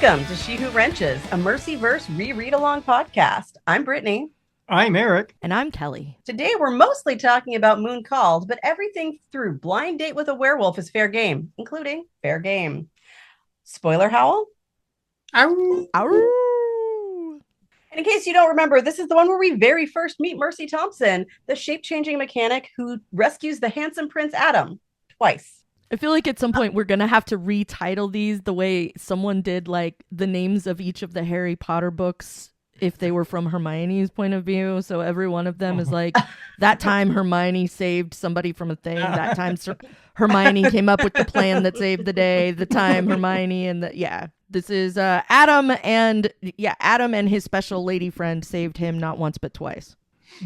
Welcome to She Who Wrenches, a Mercyverse reread-along podcast. I'm Brittany. I'm Eric. And I'm Kelly. Today we're mostly talking about Moon Called, but everything through Blind Date with a Werewolf is fair game, including fair game. Spoiler howl? Ow. Ow. And in case you don't remember, this is the one where we very first meet Mercy Thompson, the shape-changing mechanic who rescues the handsome Prince Adam twice. I feel like at some point we're going to have to retitle these the way someone did like the names of each of the Harry Potter books if they were from Hermione's point of view. So every one of them is like, that time Hermione saved somebody from a thing. That time Hermione came up with the plan that saved the day. The time Hermione and this is Adam and his special lady friend saved him not once but twice.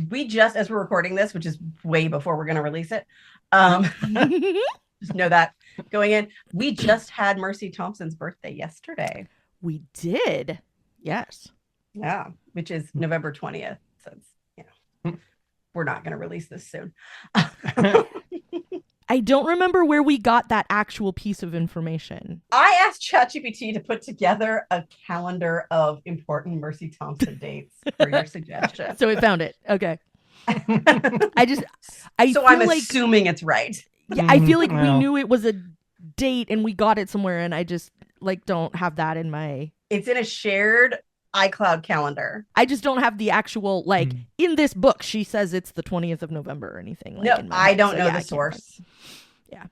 We just, as we're recording this, which is way before we're going to release it, just know that going in, we just had Mercy Thompson's birthday yesterday. We did. Yes. Yeah, which is November 20th. So it's, we're not going to release this soon. I don't remember where we got that actual piece of information. I asked ChatGPT to put together a calendar of important Mercy Thompson dates for your suggestion. So it found it. Okay. I'm assuming it's right. Yeah, I feel like we knew it was a date and we got it somewhere, and I just don't have that in my... It's in a shared iCloud calendar. I just don't have the actual, in this book, she says it's the 20th of November or anything. No, I don't know the source. Yeah.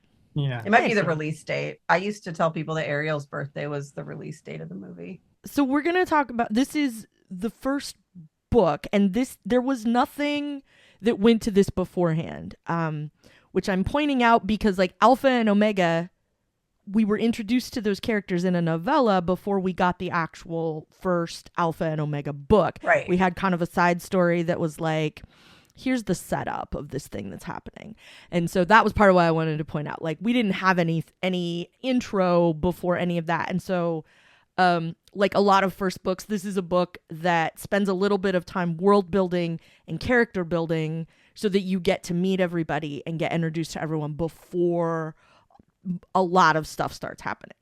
It might be the release date. I used to tell people that Ariel's birthday was the release date of the movie. So we're going to talk about... This is the first book, and there was nothing that went to this beforehand. Which I'm pointing out because Alpha and Omega, we were introduced to those characters in a novella before we got the actual first Alpha and Omega book. Right. We had kind of a side story that was here's the setup of this thing that's happening. And so that was part of what I wanted to point out. We didn't have any intro before any of that. And so a lot of first books, this is a book that spends a little bit of time world building and character building so that you get to meet everybody and get introduced to everyone before a lot of stuff starts happening.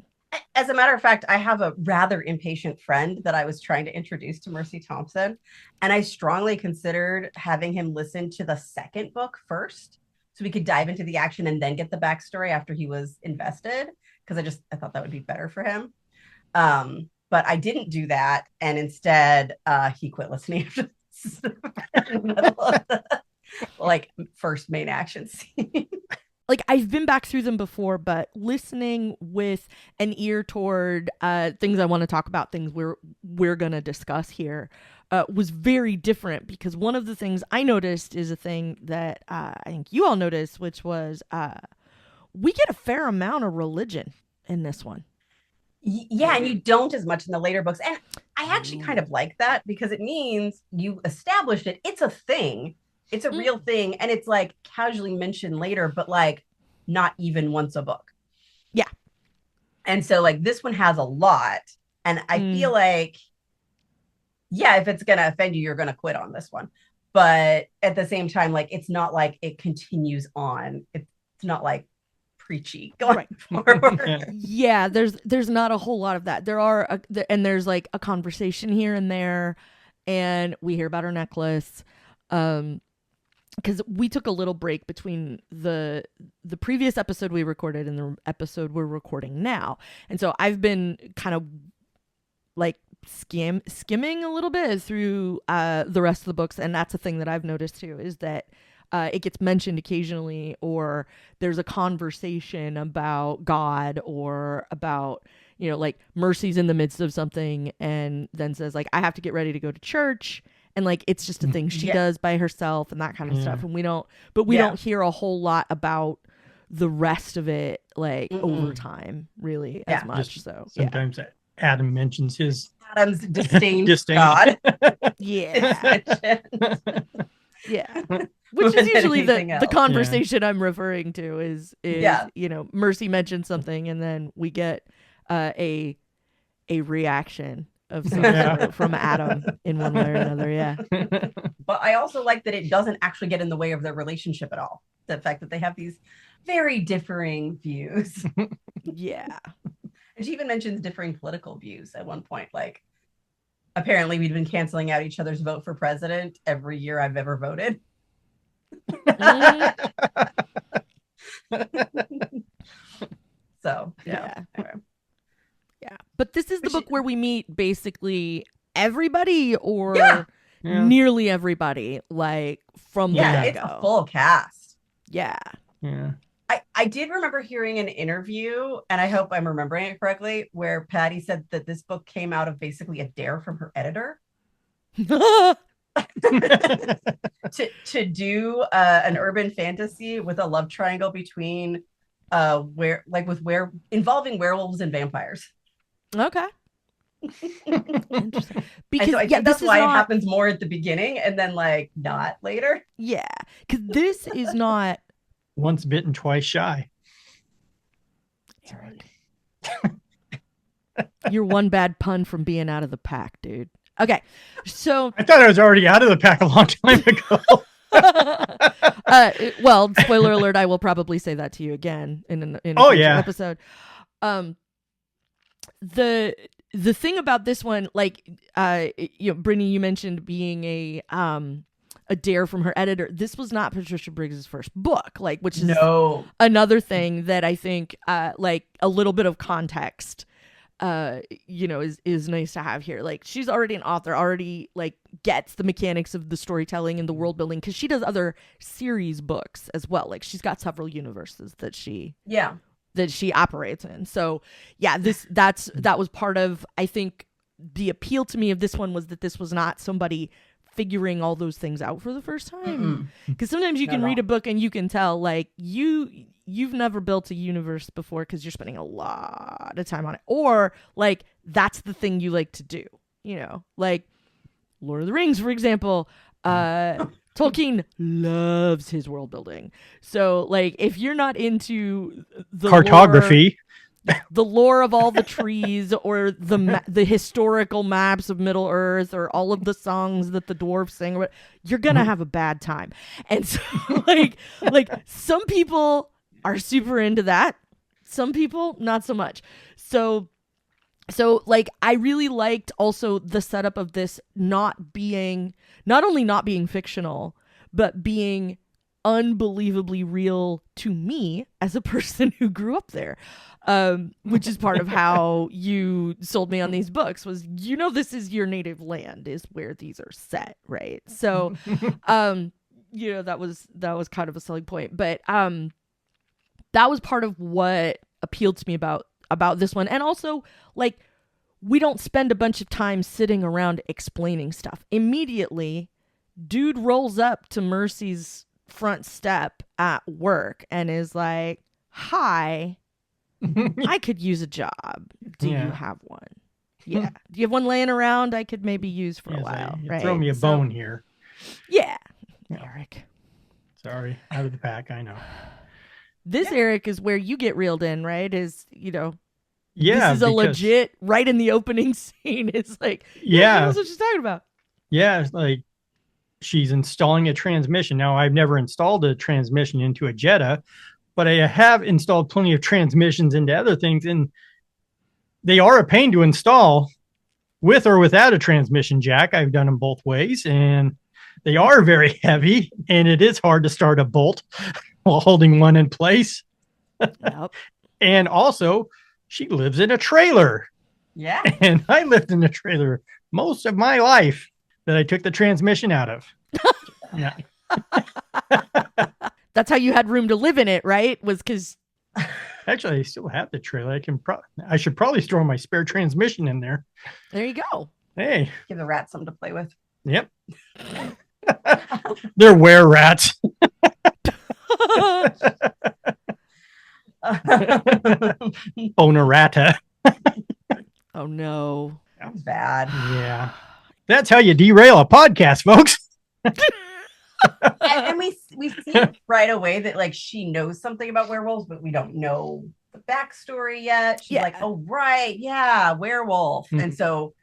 As a matter of fact, I have a rather impatient friend that I was trying to introduce to Mercy Thompson, and I strongly considered having him listen to the second book first so we could dive into the action and then get the backstory after he was invested, because I thought that would be better for him. But I didn't do that, and instead he quit listening after the middle of the first main action scene. I've been back through them before, but listening with an ear toward things I want to talk about, things we're going to discuss here, was very different, because one of the things I noticed is a thing that I think you all noticed, which was we get a fair amount of religion in this one. Yeah, and you don't as much in the later books. And I actually kind of like that, because it means you established it. It's a thing. It's a real thing. And it's casually mentioned later, but not even once a book. Yeah. And so this one has a lot. And I feel if it's going to offend you, you're going to quit on this one. But at the same time, it's not it continues on. It's not preachy going forward. Yeah, there's not a whole lot of that. There's a conversation here and there, and we hear about her necklace. Because we took a little break between the previous episode we recorded and the episode we're recording now. And so I've been kind of skimming a little bit through the rest of the books. And that's a thing that I've noticed too, is that it gets mentioned occasionally, or there's a conversation about God, or about, Mercy's in the midst of something and then says I have to get ready to go to church. And it's just a thing she does by herself and that kind of stuff. And we don't hear a whole lot about the rest of it over time, really, as much. Just so sometimes Adam mentions Adam's disdain God. Yeah. Yeah. Which is usually the conversation I'm referring to is Mercy mentions something and then we get a reaction of some sort from Adam in one way or another. Yeah. But I also like that it doesn't actually get in the way of their relationship at all. The fact that they have these very differing views. Yeah. And she even mentions differing political views at one point. Like, apparently, we'd been canceling out each other's vote for president every year I've ever voted. Mm, So, yeah. Anyway. Yeah. But this is the book where we meet basically everybody or Yeah. nearly everybody, like from the Yeah, it's get-go. a full cast. Yeah. Yeah. I did remember hearing an interview, and I hope I'm remembering it correctly, where Patty said that this book came out of basically a dare from her editor to do an urban fantasy with a love triangle between involving werewolves and vampires. Okay. Interesting. And Because so I think this that's is why not, it happens more at the beginning and then like not later. yeah, because this is not Once bitten, twice shy. Eric. You're one bad pun from being out of the pack, dude. Okay, so I thought I was already out of the pack a long time ago. well, spoiler alert, I will probably say that to you again in a future episode. The thing about this one, like Brittany, you mentioned being a dare from her editor. This was not Patricia Briggs's first book, like, which is another thing that I think like a little bit of context is nice to have here. Like, she's already an author, already like gets the mechanics of the storytelling and the world building, because she does other series books as well. Like, she's got several universes that she operates in. So yeah, that was part of, I think, the appeal to me of this one, was that this was not somebody figuring all those things out for the first time. Because sometimes you can read a book and you can tell, like, you've never built a universe before because you're spending a lot of time on it, or like that's the thing you like to do, like Lord of the Rings, for example. Tolkien loves his world building. So like, if you're not into the cartography, the lore of all the trees, or the historical maps of Middle Earth, or all of the songs that the dwarves sing, you're gonna have a bad time. And so like some people are super into that, some people not so much. So like, I really liked also the setup of this not only not being fictional, but being unbelievably real to me as a person who grew up there, which is part of how you sold me on these books, was, this is your native land, is where these are set, right? So that was kind of a selling point, but that was part of what appealed to me about this one. And also, like, we don't spend a bunch of time sitting around explaining stuff. Immediately, dude rolls up to Mercy's front step at work and is like, "Hi, I could use a job. Do you have one? Yeah. Do you have one laying around I could maybe use for a while?" Right? Throw me a bone here. Yeah. Eric. Sorry, out of the pack, I know. This, Eric, is where you get reeled in, right? Is, this is a legit, right in the opening scene. It's like, that's what she's talking about. Yeah, it's like, she's installing a transmission. Now, I've never installed a transmission into a Jetta, but I have installed plenty of transmissions into other things, and they are a pain to install with or without a transmission jack. I've done them both ways, and they are very heavy, and it is hard to start a bolt while holding one in place. Yep. And also, she lives in a trailer. Yeah. And I lived in a trailer most of my life that I took the transmission out of. Yeah. That's how you had room to live in it, right? Was because actually, I still have the trailer. I should probably store my spare transmission in there. There you go. Hey, give the rats something to play with. Yep. They're were rats. Onerata. Oh no. That was bad. Yeah. That's how you derail a podcast, folks. and we see right away that, like, she knows something about werewolves, but we don't know the backstory yet. She's like, oh right, yeah, werewolf. And so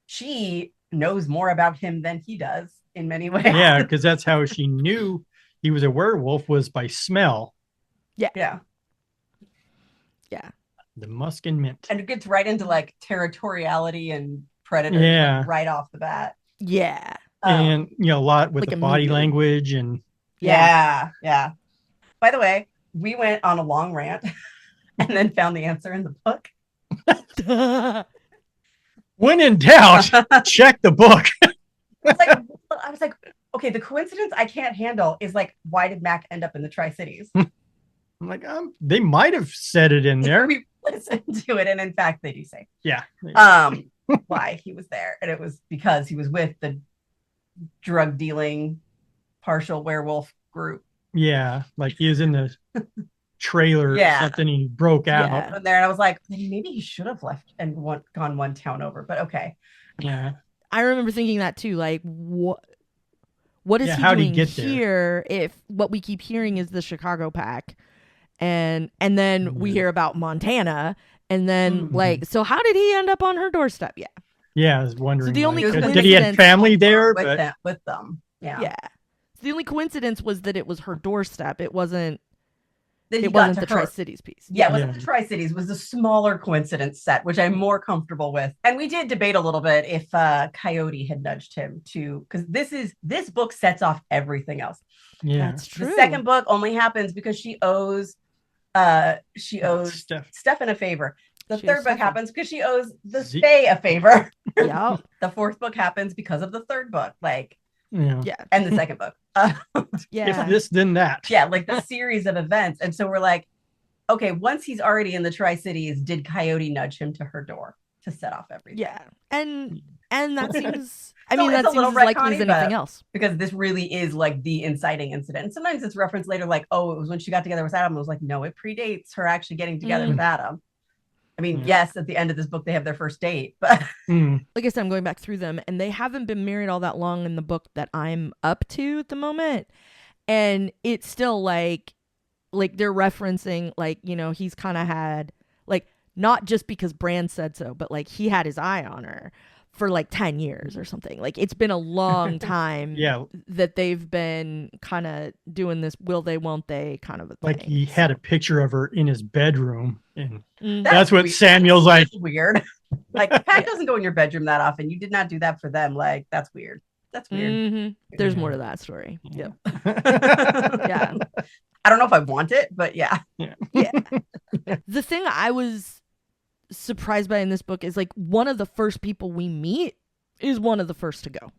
she knows more about him than he does in many ways. Yeah, because that's how she knew he was a werewolf, was by smell. Yeah. Yeah. The musk and mint. And it gets right into like territoriality and predators Yeah. like, right off the bat. Yeah. And a lot with Like the body immediately. language and Yeah. By the way, we went on a long rant and then found the answer in the book. when in doubt, check the book. I was like, okay, the coincidence I can't handle is like, why did Mac end up in the Tri-Cities? I'm like, they might have said it in there. We listened to it, and in fact, they do say. Yeah. Why he was there, and it was because he was with the drug dealing partial werewolf group. Yeah, like he was in the trailer or something. He broke out from there, and I was like, maybe he should have left and gone one town over. But okay. Yeah, I remember thinking that too. Like, what is he doing here? If what we keep hearing is the Chicago Pack, and then we hear about Montana, and then like, so how did he end up on her doorstep? Yeah, I was wondering. So the only did he have family there with them? Yeah. So the only coincidence was that it was her doorstep. It wasn't. It wasn't the Tri-Cities piece. Yeah, it wasn't the Tri-Cities. It was the smaller coincidence set, which I'm more comfortable with. And we did debate a little bit if Coyote had nudged him to, because this book sets off everything else. Yeah, that's true. The second book only happens because she owes Stefan a favor. The third book happens because she owes the Fae a favor. Yeah. The fourth book happens because of the third book. Like, yeah. And the second book. If this, then that. Yeah, like the series of events. And so we're like, okay, once he's already in the Tri-Cities, did Coyote nudge him to her door to set off everything? Yeah. And that seems, I mean, that seems as likely as anything else. Because this really is like the inciting incident. And sometimes it's referenced later, like, oh, it was when she got together with Adam. I was like, no, it predates her actually getting together with Adam. I mean, yes, at the end of this book, they have their first date, but like I said, I'm going back through them, and they haven't been married all that long in the book that I'm up to at the moment. And it's still like they're referencing, like, he's kind of had, like, not just because Bran said so, but like he had his eye on her for like 10 years or something. Like, it's been a long time that they've been kind of doing this will they, won't they kind of a thing. Like, he had a picture of her in his bedroom, and that's what weird. Samuel's like. That's weird. Like, Pat doesn't go in your bedroom that often. You did not do that for them. Like, that's weird. That's weird. Mm-hmm. There's more to that story. Yeah. Yeah. I don't know if I want it, but yeah. The thing I was surprised by in this book is, like, one of the first people we meet is one of the first to go.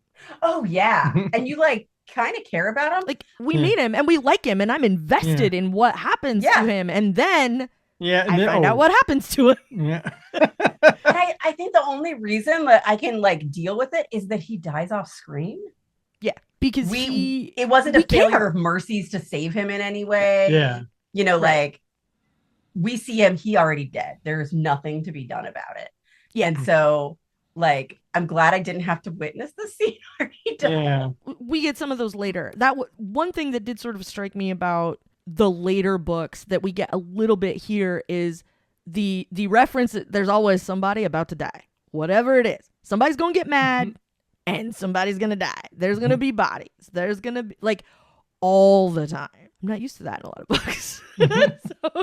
Oh yeah. And you like kind of care about him. Like, we meet him and we like him, and I'm invested in what happens to him, and then I find out what happens to him. Yeah. And I think the only reason that I can like deal with it is that he dies off screen. Yeah, because it wasn't a failure of Mercy's to save him in any way. Yeah. Like, we see him, he already dead. There's nothing to be done about it. Yeah. And so, like, I'm glad I didn't have to witness the scene where he died. Yeah. We get some of those later. One thing that did sort of strike me about the later books that we get a little bit here is the reference that there's always somebody about to die. Whatever it is. Somebody's going to get mad and somebody's going to die. There's going to be bodies. There's going to be, like, all the time. I'm not used to that in a lot of books.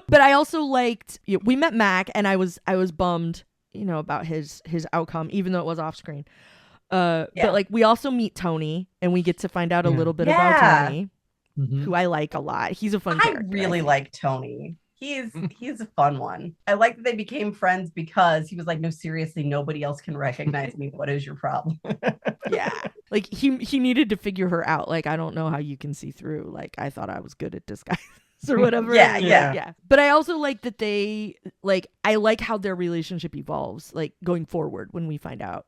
But I also liked, we met Mac, and I was bummed, about his outcome, even though it was off screen. But like, we also meet Tony, and we get to find out a little bit about Tony, who I like a lot. He's a fun character. I really like Tony. He's a fun one. I like that they became friends because he was like, no, seriously, nobody else can recognize me. What is your problem? Yeah. Like, he needed to figure her out. Like, I don't know how you can see through. Like, I thought I was good at disguise or whatever. Yeah. But I also like that I like how their relationship evolves, like, going forward when we find out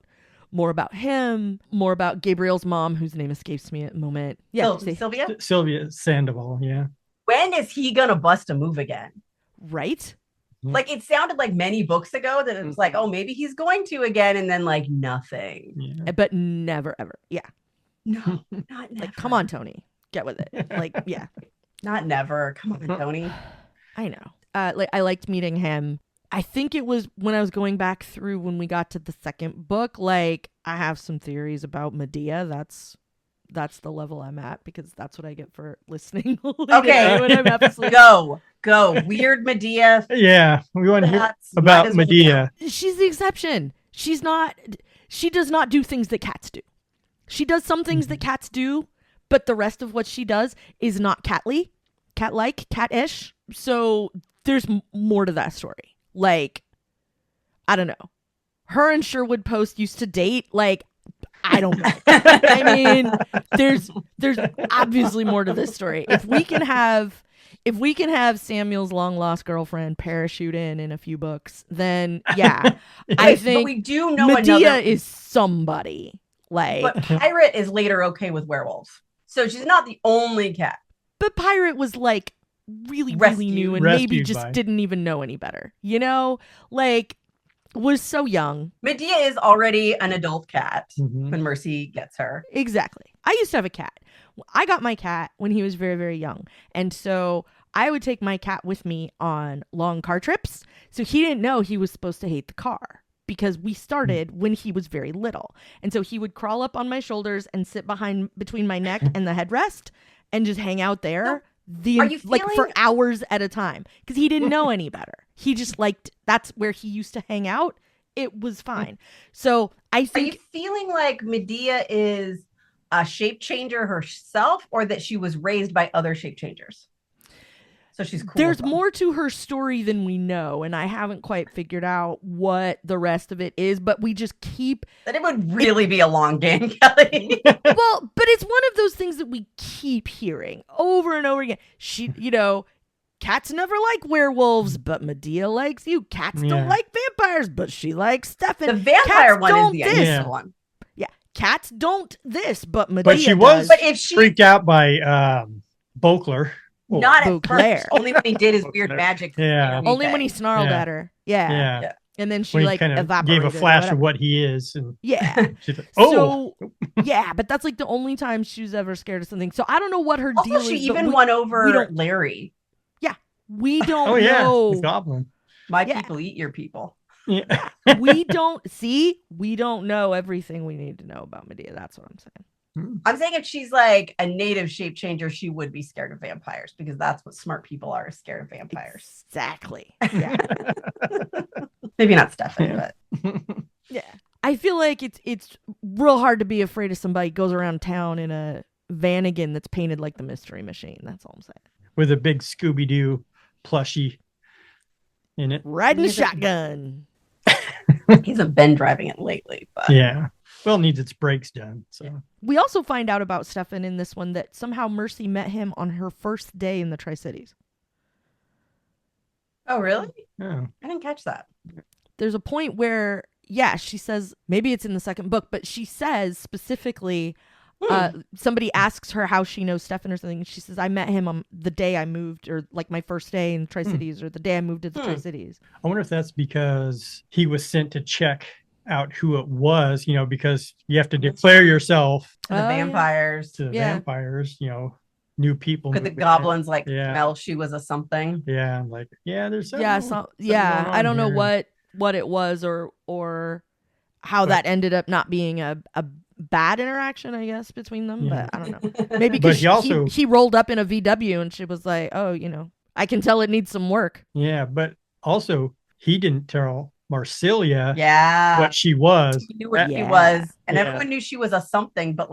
more about him, more about Gabriel's mom, whose name escapes me at the moment. Yeah. Sylvia Sandoval. Yeah. When is he gonna bust a move again? Right? Like, it sounded like many books ago that it was like, oh, maybe he's going to again, and then like nothing. Yeah. But never ever. Yeah. No, not never. Like, come on, Tony, get with it. Like, yeah. Not never. Come on, Tony. I know. I liked meeting him. I think it was when I was going back through when we got to the second book. Like, I have some theories about Medea. That's that's the level I'm at because that's what I get for listening. Okay. When I'm half asleep. Go. Weird Medea. Yeah, we want to hear Might about as well Medea. She's the exception. She does not do things that cats do. She does some things that cats do, but the rest of what she does is not cat-like, cat-ish. So there's more to that story. Like, I don't know. Her and Sherwood Post used to date. Like, I don't know. I mean, there's obviously more to this story. If we can have Samuel's long lost girlfriend parachute in a few books, then yeah, I think but we do know Medea is somebody. Like, but Pirate is later okay with werewolves, so she's not the only cat. But Pirate was like really new and maybe just didn't even know any better. You know, like was so young. Medea is already an adult cat when Mercy gets her. Exactly. I used to have a cat. I got my cat when he was very, very young. And so I would take my cat with me on long car trips. So he didn't know he was supposed to hate the car because we started when he was very little. And so he would crawl up on my shoulders and sit between my neck and the headrest and just hang out there. For hours at a time because he didn't know any better. He just liked that's where he used to hang out. It was fine. So I think. Are you feeling like Medea is a shape changer herself, or that she was raised by other shape changers? So she's cool. There's more to her story than we know, and I haven't quite figured out what the rest of it is, but we just keep that it would really be a long game, Kelly. Well, but it's one of those things that we keep hearing over and over again. Cats never like werewolves, but Medea likes you. Cats don't like vampires, but she likes Stefan. The vampire one is the initial one. Yeah, cats don't this, but Medea But she was does. freaked out by Beauclerc. Not at first. Only when he did his weird magic. Yeah. Only when he snarled at her. Yeah. And then she like evaporated. Gave a flash of what he is. And yeah. She's like, oh. So, yeah, but that's like the only time she was ever scared of something. So I don't know what her deal is. She even won over Larry. Yeah. We don't know. The goblin. My people eat your people. Yeah. We don't know everything we need to know about Medea. That's what I'm saying. I'm saying if she's like a native shape changer, she would be scared of vampires because that's what smart people are, scared of vampires. Exactly. Yeah. Maybe not Stefan, but yeah. I feel like it's real hard to be afraid of somebody who goes around town in a Vanagon that's painted like the Mystery Machine. That's all I'm saying. With a big Scooby-Doo plushie in it. Riding a shotgun. He hasn't been driving it lately, but yeah. Well, it needs its brakes done. So we also find out about Stefan in this one that somehow Mercy met him on her first day in the Tri-Cities. Oh, really? Yeah. I didn't catch that. There's a point where, she says, maybe it's in the second book, but she says specifically, somebody asks her how she knows Stefan or something. And she says, I met him on the day I moved, or like my first day in Tri-Cities, or the day I moved to the Tri-Cities. I wonder if that's because he was sent to check out who it was, because you have to declare yourself to the vampires, new people. Could the goblins smell she was a something? Yeah, like there's I don't know what it was or how that ended up not being a bad interaction, I guess, between them. But I don't know. Maybe because he rolled up in a VW and she was like, oh, I can tell it needs some work. Yeah, but also he didn't tell Marsilia what she was. He knew what she was. And everyone knew she was a something, but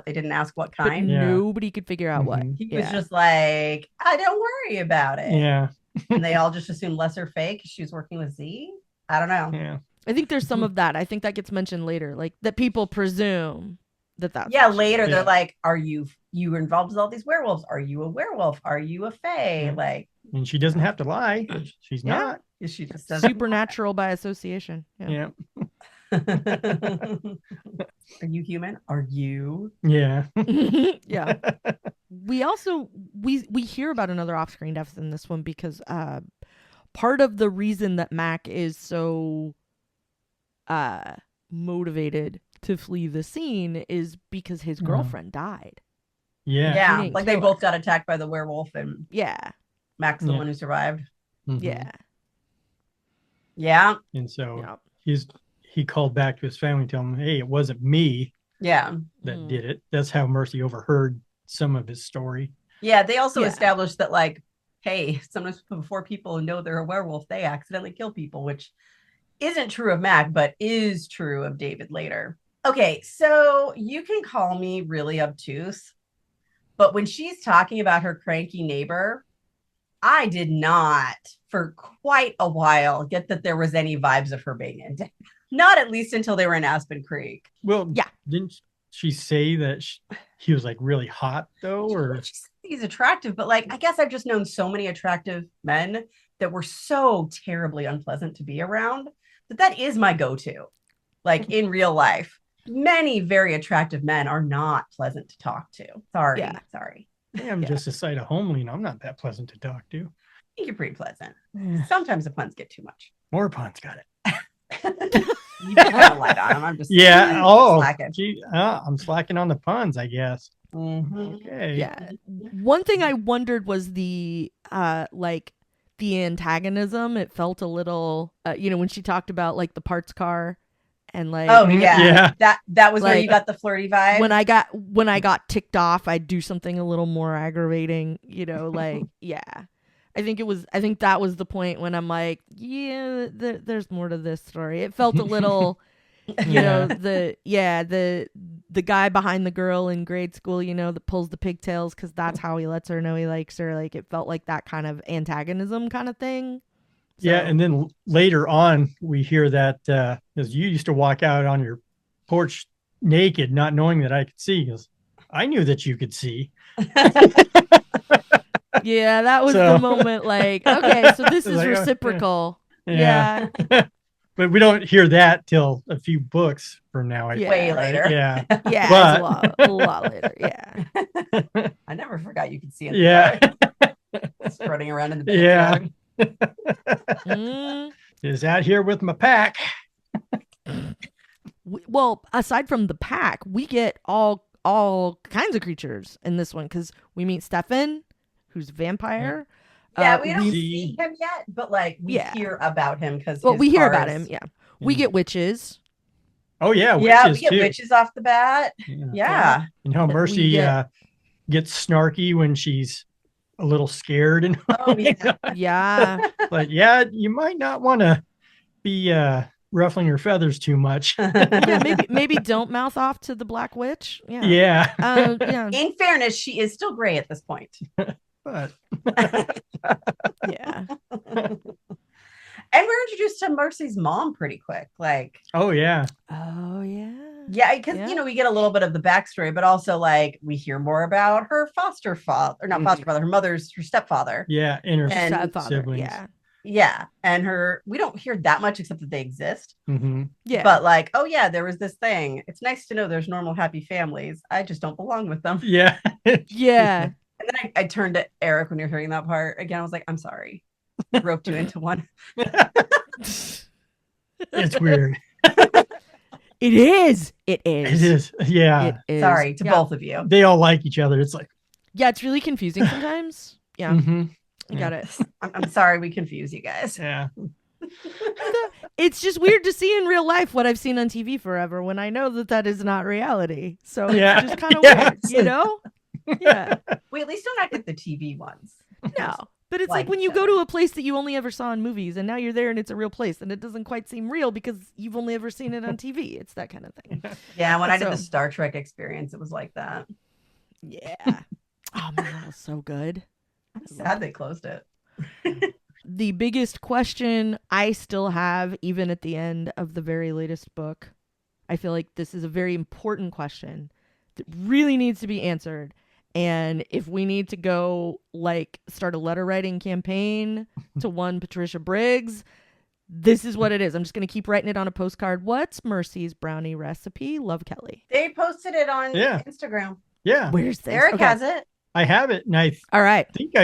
they didn't ask what kind. But nobody could figure out what. He was just like, I don't worry about it. Yeah. And they all just assumed lesser fake because she was working with Z. I don't know. Yeah. I think there's some of that. I think that gets mentioned later, like that people presume that's later they're like, are you involved with all these werewolves? Are you a werewolf? Are you a fae? And she doesn't have to lie. She's not. She just doesn't. Supernatural by association. Yeah. Are you human? Are you? Yeah. Yeah. We also we hear about another off-screen death in this one because part of the reason that Mac is so motivated to flee the scene is because his girlfriend died. Yeah. Like they both got attacked by the werewolf and Mac's the one who survived. Mm-hmm. Yeah. And so he called back to his family and told him, hey, it wasn't me. Yeah. that did it. That's how Mercy overheard some of his story. Yeah, they also established that, like, hey, sometimes before people know they're a werewolf, they accidentally kill people, which isn't true of Mac, but is true of David later. Okay, so you can call me really obtuse, but when she's talking about her cranky neighbor, I did not, for quite a while, get that there was any vibes of her being in. Not at least until they were in Aspen Creek. Well, yeah. Didn't she say that he was like really hot though? Or he's attractive, but like, I guess I've just known so many attractive men that were so terribly unpleasant to be around that is my go-to. Like in real life, many very attractive men are not pleasant to talk to. Sorry. I'm just a sight of homely, and I'm not that pleasant to talk to. I think you're pretty pleasant. Sometimes the puns get too much. More puns, got it. You kind of light on them. I'm just slacking. I'm slacking on the puns, I guess. Okay. Yeah. One thing I wondered was the antagonism. It felt a little, when she talked about like the parts car and like, that was like, where you got the flirty vibe. When I got ticked off, I'd do something a little more aggravating, like, I think that was the point when I'm like, there's more to this story. It felt a little, the guy behind the girl in grade school, that pulls the pigtails because that's how he lets her know he likes her. Like it felt like that kind of antagonism kind of thing. So. Yeah, and then later on, we hear that because you used to walk out on your porch naked, not knowing that I could see. Because I knew that you could see. Yeah, that was the moment. Like, okay, so this is reciprocal. Yeah. But we don't hear that till a few books from now. Way later. Yeah. Yeah, but, a lot later. Yeah. I never forgot you could see it. Yeah. Strutting around in the backyard. Is out here with my pack. Well, aside from the pack, we get all kinds of creatures in this one because we meet Stefan, who's a vampire. Yeah, we don't see him yet, but like we hear about him because we hear about him. Yeah, we get witches. Oh yeah, witches we get witches off the bat. Yeah. And how Mercy gets snarky when she's a little scared and like you might not want to be ruffling your feathers too much. maybe don't mouth off to the Black Witch. Yeah. In fairness, she is still gray at this point. But yeah. And we're introduced to Mercy's mom pretty quick. Like, yeah, because we get a little bit of the backstory, but also like we hear more about her foster father, or not foster father, her stepfather. Yeah, and her stepfather. Siblings. Yeah, and we don't hear that much except that they exist. Mm-hmm. Yeah, but like, there was this thing. It's nice to know there's normal, happy families. I just don't belong with them. Yeah, yeah. And then I turned to Eric when you're hearing that part again. I was like, I'm sorry, roped you into one. It's weird. It is. It is. Yeah. It is. Sorry to both of you. They all like each other. It's like, it's really confusing sometimes. Yeah. Mm-hmm. I got it. I'm sorry we confuse you guys. Yeah. It's just weird to see in real life what I've seen on TV forever when I know that is not reality. So it's just kind of weird, Yeah. We at least don't act like the TV ones. No. But it's like when you go to a place that you only ever saw in movies and now you're there and it's a real place and it doesn't quite seem real because you've only ever seen it on TV. It's that kind of thing. Yeah, when I did the Star Trek experience, it was like that. Yeah. Oh man, that was so good. I'm sad they closed it. The biggest question I still have, even at the end of the very latest book, I feel like this is a very important question that really needs to be answered. And if we need to go start a letter writing campaign to one Patricia Briggs, this is what it is. I'm just going to keep writing it on a postcard. What's Mercy's brownie recipe? Love, Kelly. They posted it on Instagram. Yeah. Where's this? Eric has it. I have it. And all right. think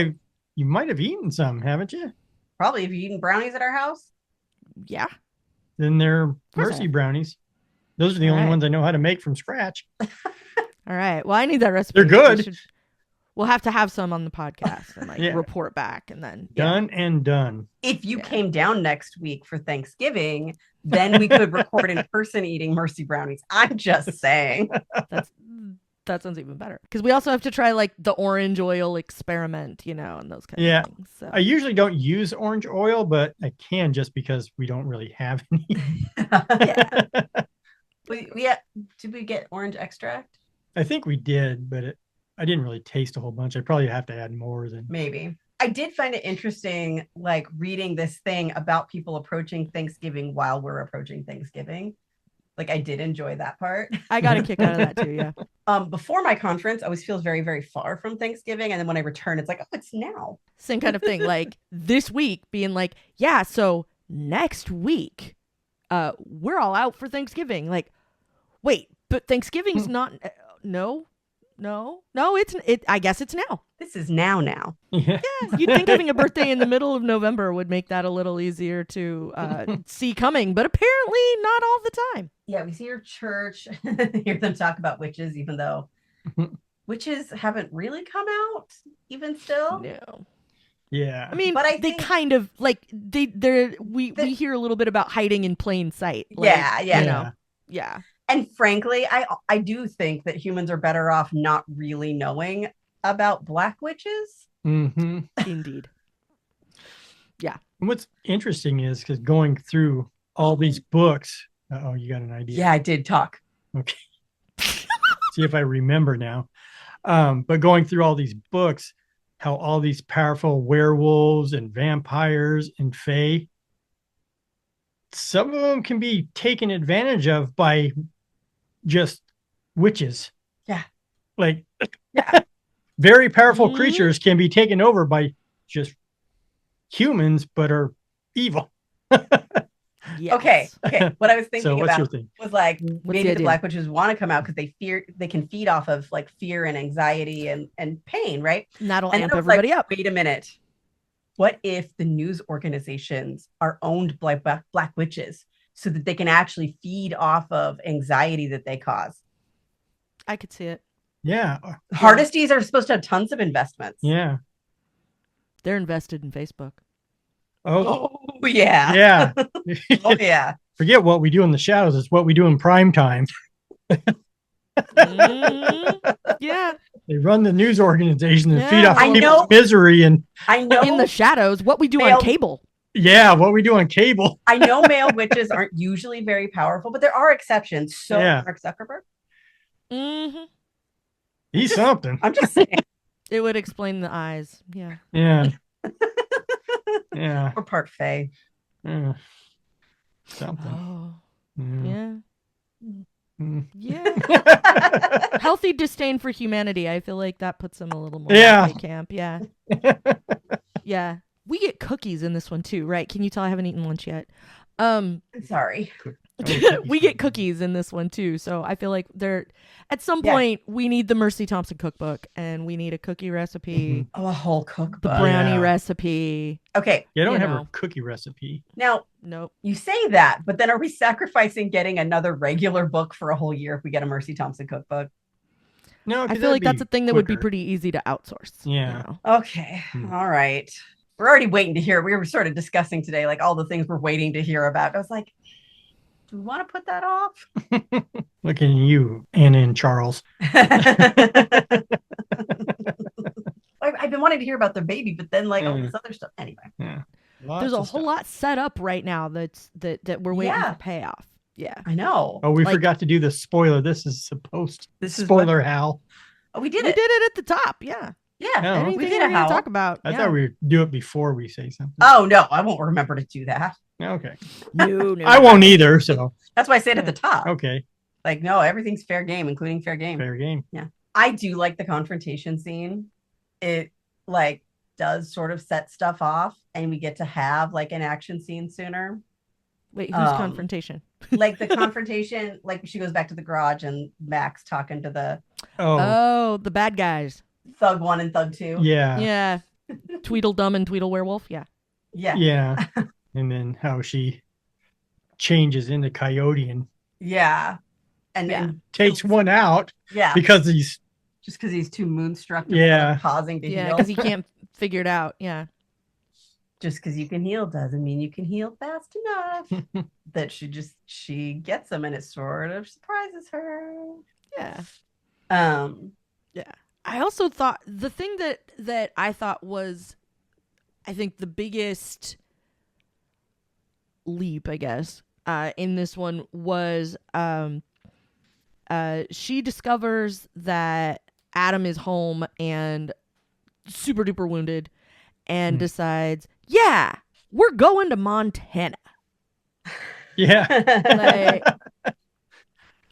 you might have eaten some, haven't you? Probably. Have you eaten brownies at our house? Yeah. Then they're Mercy brownies. Those are the only ones I know how to make from scratch. All right. Well, I need that recipe. They're good. We'll have to have some on the podcast and Yeah. report back, and then Done and done. If you came down next week for Thanksgiving, then we could record in person eating Mercy brownies. I'm just saying. That sounds even better, because we also have to try like the orange oil experiment, and those kind of things. So. I usually don't use orange oil, but I can just because we don't really have any. Yeah. Did we get orange extract? I think we did, but I didn't really taste a whole bunch. I probably have to add more than maybe. I did find it interesting, like reading this thing about people approaching Thanksgiving while we're approaching Thanksgiving. Like I did enjoy that part. I got a kick out of that too. Yeah. Before my conference, I always feels very, very far from Thanksgiving. And then when I return, it's like, oh, it's now. Same kind of thing. Like this week being like, yeah, so next week, we're all out for Thanksgiving. Like, wait, but Thanksgiving's not, no, I guess it's now. This is now. Yeah. You'd think having a birthday in the middle of November would make that a little easier to see coming, but apparently not all the time. Yeah, we see your church, hear them talk about witches, even though witches haven't really come out, even still. No. Yeah. I mean, but they kind of like we hear a little bit about hiding in plain sight. Like, yeah. Yeah. And frankly, I do think that humans are better off not really knowing about black witches. Mm-hmm. Indeed. Yeah. And what's interesting is because going through all these books. Oh, you got an idea? Yeah, I did talk. Okay. See if I remember now. But going through all these books, how all these powerful werewolves and vampires and fae, some of them can be taken advantage of by just witches. Yeah. Like, yeah. Very powerful creatures can be taken over by just humans, but are evil. Yes. Okay. What I was thinking about was like maybe the black witches want to come out because they can feed off of like fear and anxiety and pain, right? And that'll amp everybody up. Wait a minute. What if the news organizations are owned by black witches so that they can actually feed off of anxiety that they cause? I could see it. Yeah. Hardesties are supposed to have tons of investments. Yeah. They're invested in Facebook. Oh yeah. Yeah. Oh yeah. Forget what we do in the shadows. It's what we do in prime time. Yeah. They run the news organization and feed off people's misery. And I know in the shadows, what we do on cable. Yeah, what we do on cable. I know male witches aren't usually very powerful, but there are exceptions. So Mark Zuckerberg. Mm-hmm. He's something. I'm just saying. It would explain the eyes. Yeah. Yeah. Yeah. Or part fae. Yeah. Something. Oh. Yeah. Yeah. Healthy disdain for humanity. I feel like that puts him a little more in camp. Yeah. Yeah. We get cookies in this one too, right? Can you tell I haven't eaten lunch yet? Sorry. We get cookies in this one too, so I feel like at some point we need the Mercy Thompson cookbook and we need a cookie recipe. Oh, a whole cookbook. The brownie recipe. Okay. Yeah, I don't have a cookie recipe. Now, nope. You say that, but then are we sacrificing getting another regular book for a whole year if we get a Mercy Thompson cookbook? No, I feel like that's a thing that would be pretty easy to outsource. Yeah. Okay. All right. We're already waiting to hear. We were sort of discussing today, like all the things we're waiting to hear about. I was like, do we want to put that off? Look at you, Anna and Charles. I've been wanting to hear about their baby, but then like all this other stuff. Anyway. Yeah. There's a whole lot set up right now that we're waiting for payoff. Yeah. I know. Oh, we forgot to do the spoiler. This is spoiler Hal. Oh, we did it at the top. Yeah. Yeah. We did it. Talk about. I thought we'd do it before we say something. Oh no, I won't remember to do that. Okay. No. I won't either. So that's why I said at the top. Okay. Like, no, everything's fair game, including fair game. Fair game. Yeah. I do like the confrontation scene. It like does sort of set stuff off and we get to have like an action scene sooner. Wait, whose confrontation? Like the confrontation, like she goes back to the garage and Max talking to the the bad guys. Thug 1 and Thug 2. Yeah. Yeah. Tweedledum and Tweedle Werewolf. Yeah. Yeah. Yeah. And then how she changes into Coyote and and takes one out. Yeah. Because he's Just because he's too moonstruck to Yeah. pausing to Yeah, heal. because he can't figure it out. Yeah. Just because you can heal doesn't mean you can heal fast enough. That she gets him and it sort of surprises her. Yeah. Yeah. I also thought the thing that I thought was, I think, the biggest leap, I guess, in this one was she discovers that Adam is home and super duper wounded and decides, yeah, we're going to Montana. Yeah. Like,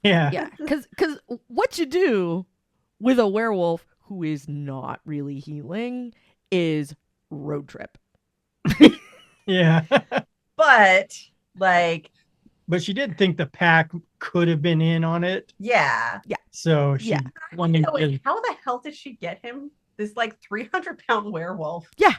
Yeah. yeah, because what you do with a werewolf who is not really healing is road trip. Yeah. But like, But she did think the pack could have been in on it. yeah. So she Yeah. wanted So to. how the hell did she get him this like 300-pound werewolf? Yeah.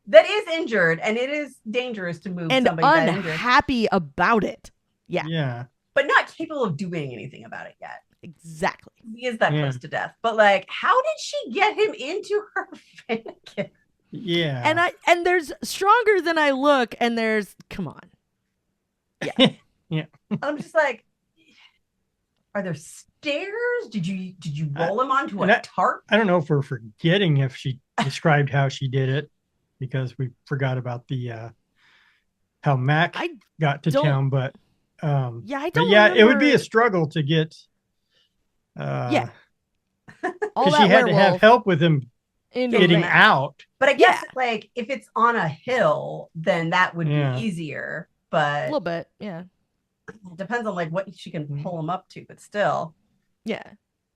That is injured, and it is dangerous to move And somebody that injured, unhappy about it. Yeah. Yeah. but not capable of doing anything about it yet. Exactly. He is that Yeah. close to death. But like, how did she get him into her Vatican? Yeah. And there's stronger than I look, and there's, come on. I'm just like, are there stairs? Did you roll him onto and a tarp? I don't know if we're forgetting if she described how she did it, because we forgot about the how Mac I got to don't- town, but Yeah, I but don't yeah, it would be remember a struggle to get Yeah. all because that she had to have werewolf help with him into getting van. out. But I guess Yeah. like if it's on a hill, then that would Yeah. be easier. A But little bit. Yeah. it depends on like what she can Mhm. pull him up to. But still, Yeah.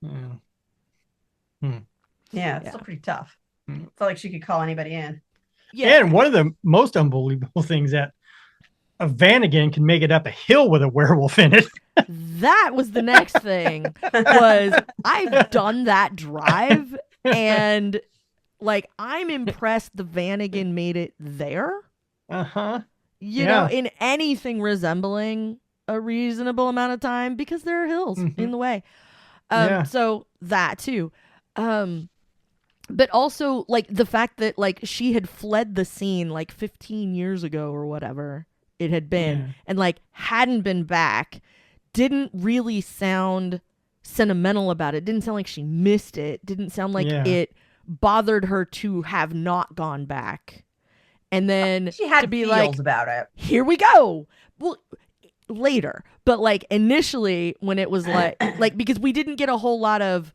Yeah. yeah, it's Yeah. still pretty tough. Mm. It's not like she could call anybody in. Yeah. And one of the most unbelievable things that a Vanagon can make it up a hill with a werewolf in it. That was the next thing. Was I've done that drive, and like, I'm impressed the Vanagon made it there. Uh-huh. You Yeah. know, in anything resembling a reasonable amount of time, because there are hills in the way. Yeah. So that too. But also like the fact that like she had fled the scene like 15 years ago or whatever it had been, Yeah. and like hadn't been back, didn't really sound sentimental about it. Didn't sound like she missed it. Didn't sound like Yeah. it bothered her to have not gone back. And then She had to be feels like, about it. here we go. Well, later, but like initially when it was like because we didn't get a whole lot of,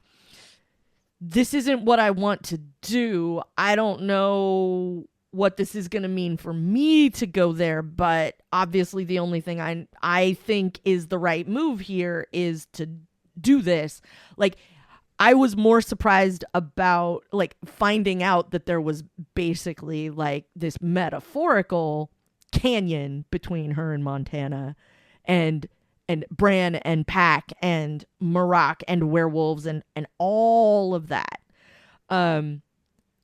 this isn't what I want to do. I don't know what this is going to mean for me to go there, but obviously the only thing I think is the right move here is to do this. Like, I was more surprised about like finding out that there was basically like this metaphorical canyon between her and Montana, and Bran and Pack and Marak and werewolves and all of that.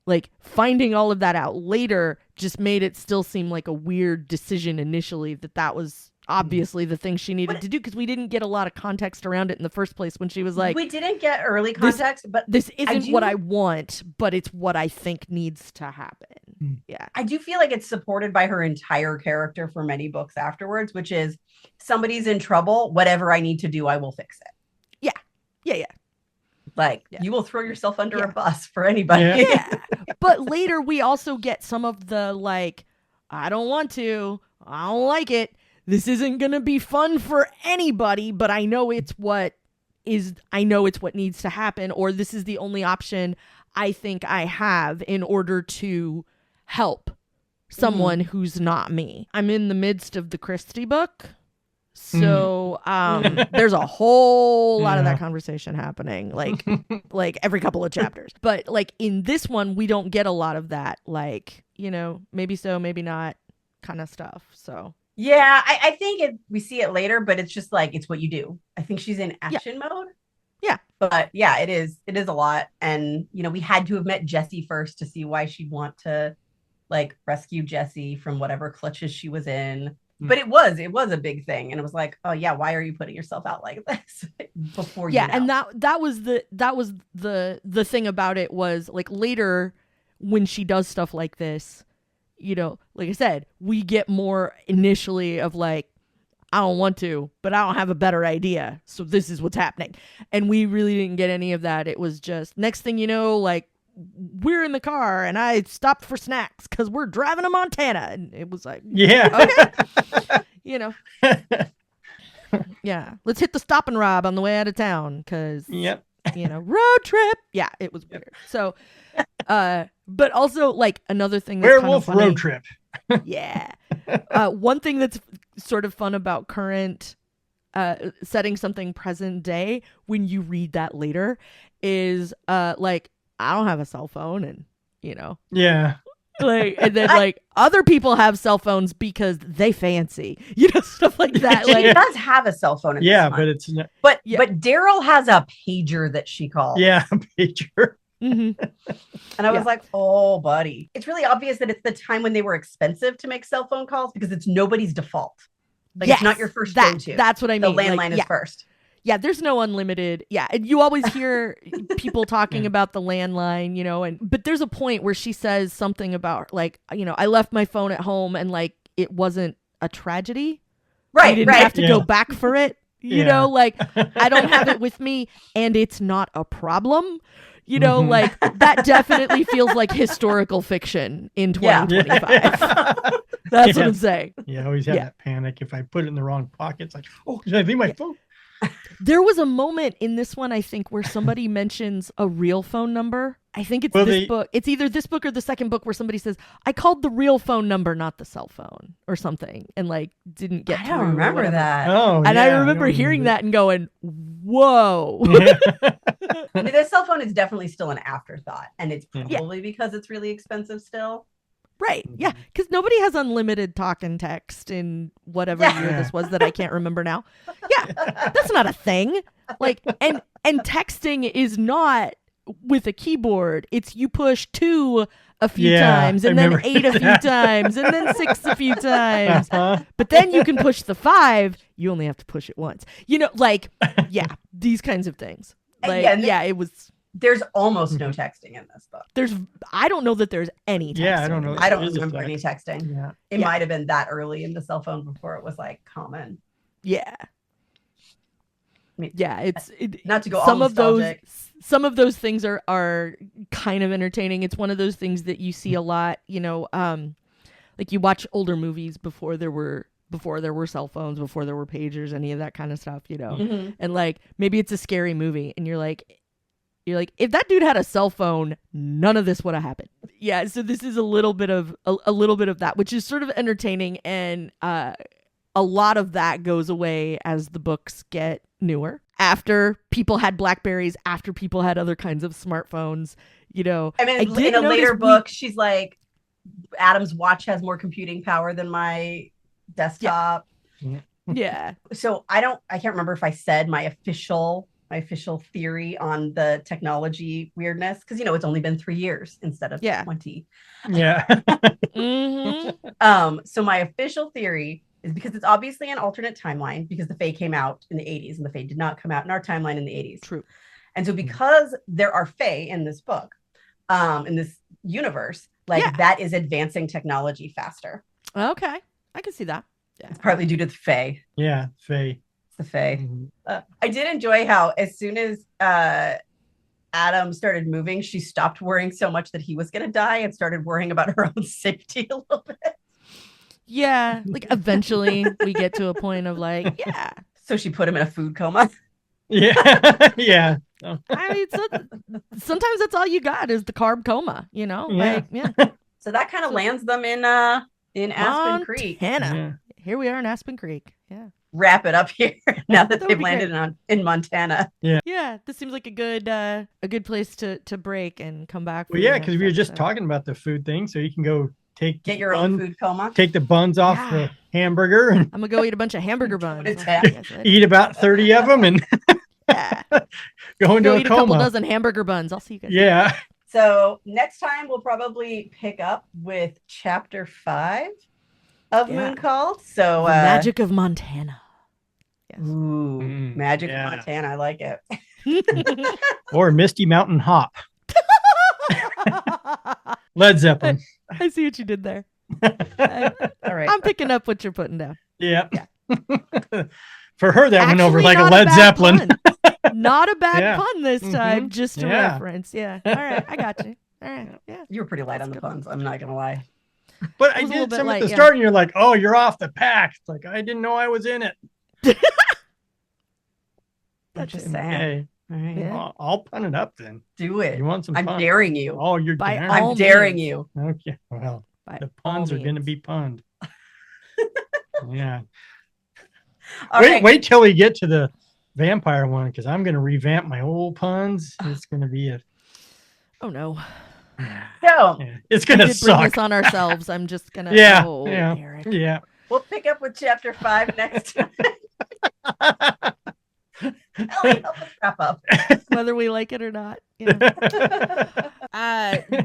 Like, finding all of that out later just made it still seem like a weird decision initially, that was obviously the thing she needed to do, because we didn't get a lot of context around it in the first place when she was like, We didn't get early context, but this isn't what do- I want, but it's what I think needs to happen. Yeah. I do feel like it's supported by her entire character for many books afterwards, which is somebody's in trouble, whatever I need to do, I will fix it. Yeah. Like, Yeah. you will throw yourself under Yeah. a bus for anybody. Yeah. Yeah. But later we also get some of the like, I don't want to, I don't like it, this isn't gonna be fun for anybody, but I know it's what needs to happen, or this is the only option I think I have in order to help someone who's not me. I'm in the midst of the Christie book, so there's a whole lot of Yeah. that conversation happening, like every couple of chapters. But like in this one, we don't get a lot of that, like, you know, maybe so, maybe not kind of stuff. So Yeah, I think we see it later, but it's just like, it's what you do. I think she's in action mode. Yeah. But yeah, it is a lot. And, you know, we had to have met Jessie first to see why she'd want to like rescue Jessie from whatever clutches she was in. But it was a big thing, and it was like, oh yeah, why are you putting yourself out like this before you know? And that was the thing about it was like later when she does stuff like this, you know, like I said, we get more initially of like, I don't want to, but I don't have a better idea, so this is what's happening. And we really didn't get any of that. It was just next thing you know, like, we're in the car and I stopped for snacks because we're driving to Montana, and it was like, okay, you know, yeah, let's hit the stop and rob on the way out of town because you know, road trip. Yeah, it was weird. So but also like another thing that's Werewolf kind of funny, road trip. yeah, one thing that's sort of fun about current setting something present day when you read that later is like, I don't have a cell phone, and you know, like, and then like other people have cell phones because they fancy, you know, stuff like that. Like, she does have a cell phone. Mm-hmm. But Daryl has a pager that she calls. Yeah, pager. Mm-hmm. And I was like, oh, buddy, it's really obvious that it's the time when they were expensive to make cell phone calls because it's nobody's default. Like, it's not your first go-to. That's what I mean. The landline is first. Yeah, there's no unlimited. Yeah, and you always hear people talking about the landline, you know, but there's a point where she says something about like, you know, I left my phone at home and like it wasn't a tragedy. Right, I didn't have to go back for it. You know, like I don't have it with me and it's not a problem. You know, like that definitely feels like historical fiction in 2025. That's what I'm saying. Yeah, I always have that panic if I put it in the wrong pocket. It's like, oh, did I leave my phone? There was a moment in this one, I think, where somebody mentions a real phone number. I think it's this book. It's either this book or the second book where somebody says, I called the real phone number, not the cell phone or something. And like, didn't get through. I don't remember that. Oh, and I remember hearing that and going, whoa. I mean, the cell phone is definitely still an afterthought. And it's probably because it's really expensive still. Right. Yeah. Because nobody has unlimited talk and text in whatever year this was that I can't remember now. Yeah. That's not a thing. Like, and texting is not with a keyboard. It's you push 2 a few times and then 8 a few times and then 6 a few times. But then you can push the 5. You only have to push it once. You know, like, these kinds of things. Like, it was. There's almost no texting in this book. I don't know that there's any texting. Yeah, I don't know. I don't remember any texting. Yeah. It might have been that early in the cell phone before it was like common. Yeah. I mean, it's not to go all nostalgic. Some of those things are kind of entertaining. It's one of those things that you see a lot, you know, like you watch older movies before there were cell phones, before there were pagers, any of that kind of stuff, you know. Mm-hmm. And like maybe it's a scary movie and you're like, if that dude had a cell phone, none of this would have happened. Yeah, so this is a little bit of that, which is sort of entertaining, and a lot of that goes away as the books get newer. After people had Blackberries, after people had other kinds of smartphones, you know. I mean, in a later book, she's like, Adam's watch has more computing power than my desktop. Yeah. So I can't remember if I said my official theory on the technology weirdness, because you know it's only been 3 years instead of 20. Yeah. So my official theory is because it's obviously an alternate timeline because the Fae came out in the 80s and the Fae did not come out in our timeline in the 80s. True. And so because there are Fae in this book, in this universe, like that is advancing technology faster. Okay, I can see that. Yeah. It's partly due to the Fae. Yeah, Fae. The Fae. I did enjoy how as soon as Adam started moving, she stopped worrying so much that he was going to die and started worrying about her own safety a little bit. Yeah, like eventually we get to a point of like, So she put him in a food coma. Yeah, yeah. I mean, sometimes that's all you got is the carb coma, you know? So that kind of lands them in Aspen Creek. Montana. Here we are in Aspen Creek. Yeah. Wrap it up here now that they've landed in Montana. Yeah, this seems like a good place to break and come back. Well, yeah, because we were just talking about the food thing, so you can go get your own food coma. Take the buns off the hamburger. And I'm gonna go eat a bunch of hamburger buns. Eat about 30 of them and go into eat a couple dozen hamburger buns. I'll see you guys. Yeah. So next time we'll probably pick up with chapter 5. of Yeah. Moon Called. So The magic of Montana. Yes. Ooh, Magic yeah. of Montana. I like it. Or Misty Mountain Hop. Led Zeppelin. I see what you did there. All right. I'm picking up what you're putting down. Yeah. Yeah. For her, that went over Actually, like a not Led bad Zeppelin. pun. Not a bad Yeah. pun this time, just a Yeah. reference. Yeah. All right, I got you. All right. Yeah. You were pretty light That's on the good. puns. I'm not gonna lie. But It I was a little did bit some light, at the yeah. start, and you're like, "Oh, you're off the pack." It's like I didn't know I was in it. I'm just it. saying. Okay, All right. Yeah. I'll pun it up then. Do it. You want some I'm fun? daring you. Oh, you're By daring. all I'm daring means. you. Okay, well, By the puns all are going to means. be punned. Yeah. All wait, right. wait till we get to the vampire one because I'm going to revamp my old puns. It's going to be a. Oh no. So Yeah, it's We going to did bring suck. this on ourselves. I'm just gonna. Yeah, Oh, yeah, Eric. yeah. we'll pick up with chapter 5 next time. Ellie, help us wrap up. Whether we like it or not. Yeah.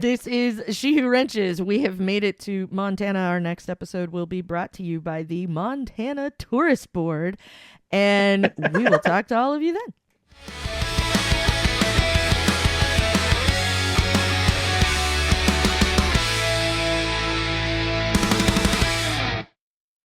This is She Who Wrenches. We have made it to Montana. Our next episode will be brought to you by the Montana Tourist Board. And we will talk to all of you then.